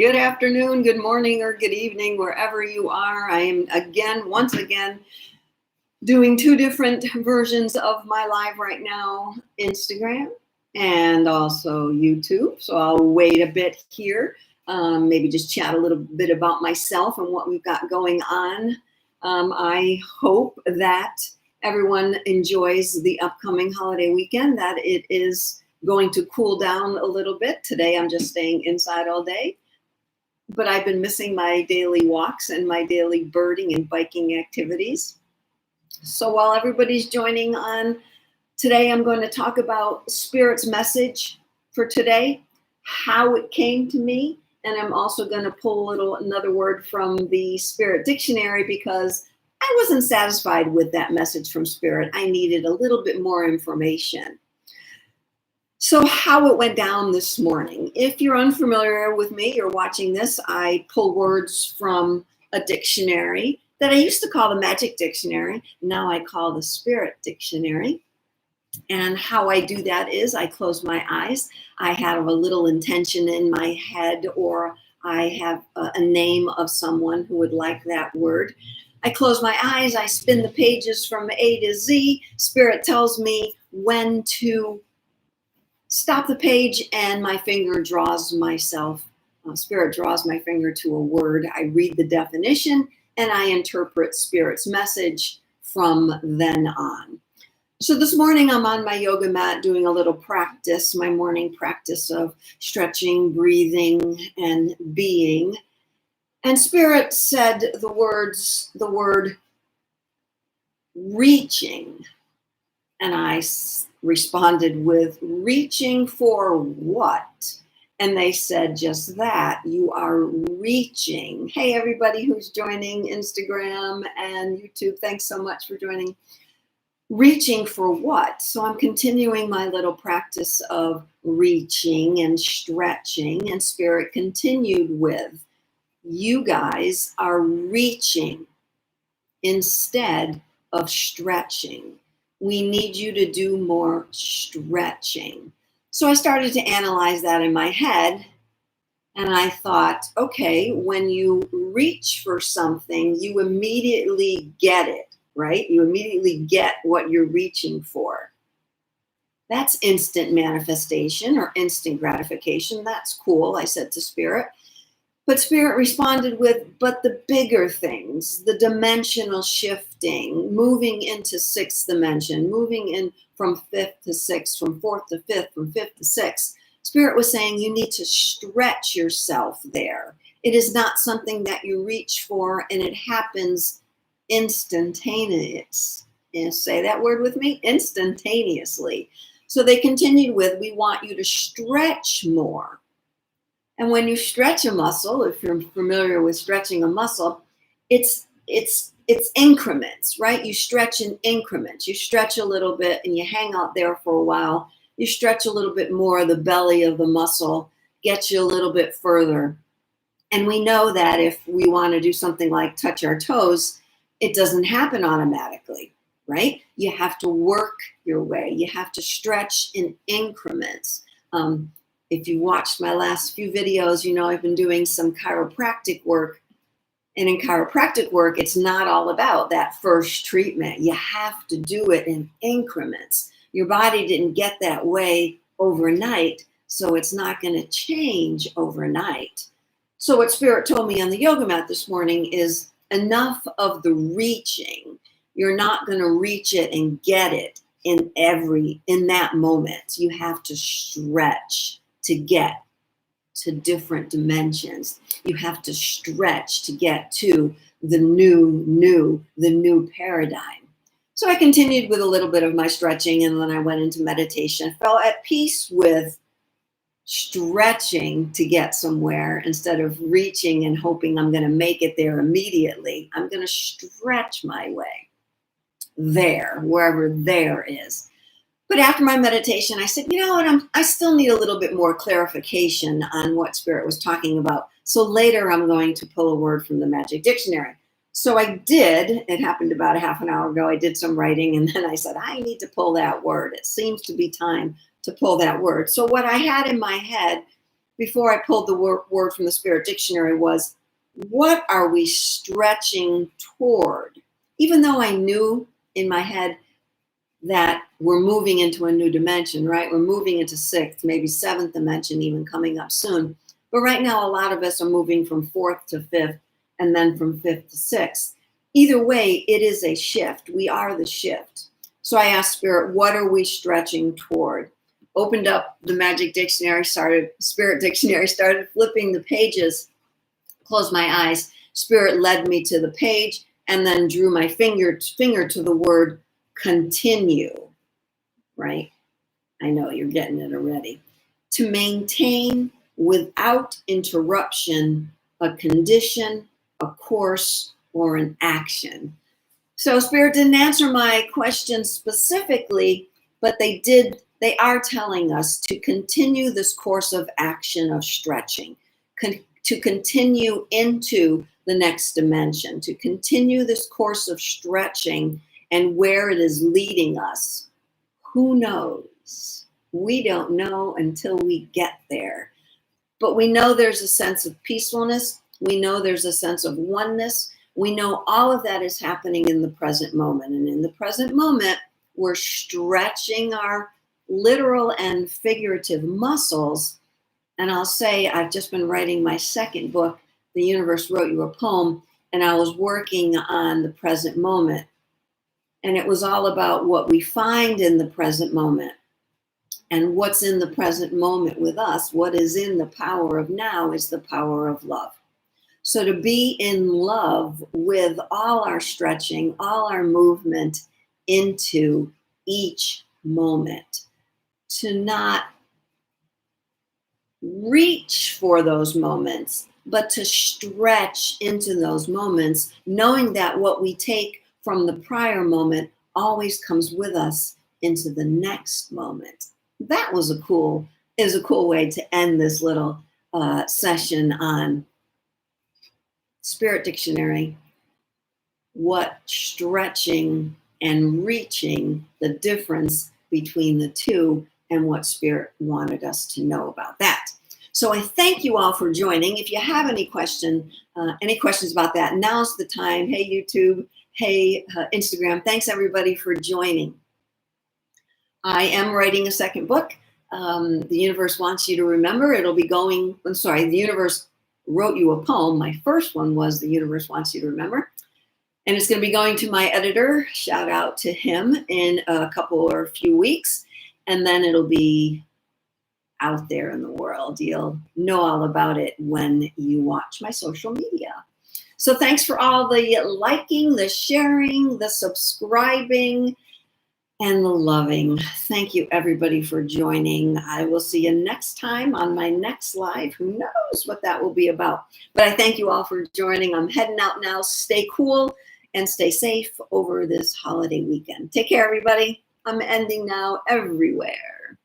Good afternoon, good morning, or good evening, wherever you are. I am once again, doing two different versions of my live right now, Instagram and also YouTube. So I'll wait a bit here, maybe just chat a little bit about myself and what we've got going on. I hope that everyone enjoys the upcoming holiday weekend, that it is going to cool down a little bit. Today I'm just staying inside all day. But I've been missing my daily walks and my daily birding and biking activities. So while everybody's joining on today, I'm going to talk about Spirit's message for today, how it came to me, and I'm also going to pull another word from the Spirit Dictionary because I wasn't satisfied with that message from Spirit. I needed a little bit more information. So how it went down this morning. If you're unfamiliar with me, you're watching this, I pull words from a dictionary that I used to call the Magic Dictionary. Now I call the Spirit Dictionary. And how I do that is I close my eyes. I have a little intention in my head, or I have a name of someone who would like that word. I close my eyes, I spin the pages from A to Z. Spirit tells me when to stop the page, and my finger draws myself. Spirit draws my finger to a word. I read the definition and I interpret Spirit's message from then on. So this morning I'm on my yoga mat doing a little practice, my morning practice of stretching, breathing, and being. And Spirit said the word reaching. And I responded with, reaching for what? And they said just that, you are reaching. Hey, everybody who's joining Instagram and YouTube, thanks so much for joining. Reaching for what? So I'm continuing my little practice of reaching and stretching, and Spirit continued with, you guys are reaching instead of stretching. We need you to do more stretching. So I started to analyze that in my head, and I thought, okay, when you reach for something, you immediately get it, right? You immediately get what you're reaching for. That's instant manifestation or instant gratification. That's cool, I said to Spirit. But Spirit responded with, but the bigger things, the dimensional shifting, moving into sixth dimension, moving in from fifth to sixth, from fourth to fifth, from fifth to sixth. Spirit was saying you need to stretch yourself there. It is not something that you reach for and it happens instantaneous. Say that word with me, instantaneously. So they continued with, we want you to stretch more. And when you stretch a muscle, if you're familiar with stretching a muscle, it's increments, right? You stretch in increments. You stretch a little bit and you hang out there for a while. You stretch a little bit more, the belly of the muscle gets you a little bit further. And we know that if we want to do something like touch our toes, it doesn't happen automatically, right? You have to work your way. You have to stretch in increments. If you watched my last few videos, you know I've been doing some chiropractic work. And in chiropractic work, it's not all about that first treatment. You have to do it in increments. Your body didn't get that way overnight, so it's not going to change overnight. So what Spirit told me on the yoga mat this morning is enough of the reaching. You're not going to reach it and get it in that moment. You have to stretch to get to different dimensions. You have to stretch to get to the new paradigm. So I continued with a little bit of my stretching, and then I went into meditation. I felt at peace with stretching to get somewhere instead of reaching and hoping I'm going to make it there immediately. I'm going to stretch my way there, wherever there is. But after my meditation, I said, you know what, I still need a little bit more clarification on what Spirit was talking about. So later I'm going to pull a word from the Magic Dictionary. So I did. It happened about a half an hour ago. I did some writing, and then I said, I need to pull that word. It seems to be time to pull that word. So what I had in my head before I pulled the word from the Spirit Dictionary was, what are we stretching toward? Even though I knew in my head that we're moving into a new dimension, right? We're moving into sixth, maybe seventh dimension even coming up soon. But right now, a lot of us are moving from fourth to fifth and then from fifth to sixth. Either way, it is a shift. We are the shift. So I asked Spirit, what are we stretching toward? Opened up the Magic Dictionary, Spirit Dictionary, started flipping the pages, closed my eyes. Spirit led me to the page and then drew my finger to the word continue, right? I know you're getting it already. To maintain without interruption a condition, a course, or an action. So Spirit didn't answer my question specifically, but they are telling us to continue this course of action of stretching, to continue into the next dimension, to continue this course of stretching, and where it is leading us. Who knows? We don't know until we get there. But we know there's a sense of peacefulness. We know there's a sense of oneness. We know all of that is happening in the present moment. And in the present moment, we're stretching our literal and figurative muscles. And I'll say, I've just been writing my second book, The Universe Wrote You a Poem, and I was working on the present moment. And it was all about what we find in the present moment. And what's in the present moment with us, what is in the power of now, is the power of love. So to be in love with all our stretching, all our movement into each moment, to not reach for those moments, but to stretch into those moments, knowing that what we take from the prior moment always comes with us into the next moment. That is a cool way to end this little session on Spirit Dictionary. What stretching and reaching, the difference between the two, and what Spirit wanted us to know about that. So I thank you all for joining. If you have any questions about that, now's the time. Hey, YouTube. Hey, Instagram. Thanks, everybody, for joining. I am writing a second book. The Universe Wants You to Remember. The Universe Wrote You a Poem. My first one was The Universe Wants You to Remember. And it's going to be going to my editor. Shout out to him in a few weeks. And then it'll be out there in the world. You'll know all about it when you watch my social media. So thanks for all the liking, the sharing, the subscribing, and the loving. Thank you, everybody, for joining. I will see you next time on my next live. Who knows what that will be about? But I thank you all for joining. I'm heading out now. Stay cool and stay safe over this holiday weekend. Take care, everybody. I'm ending now everywhere.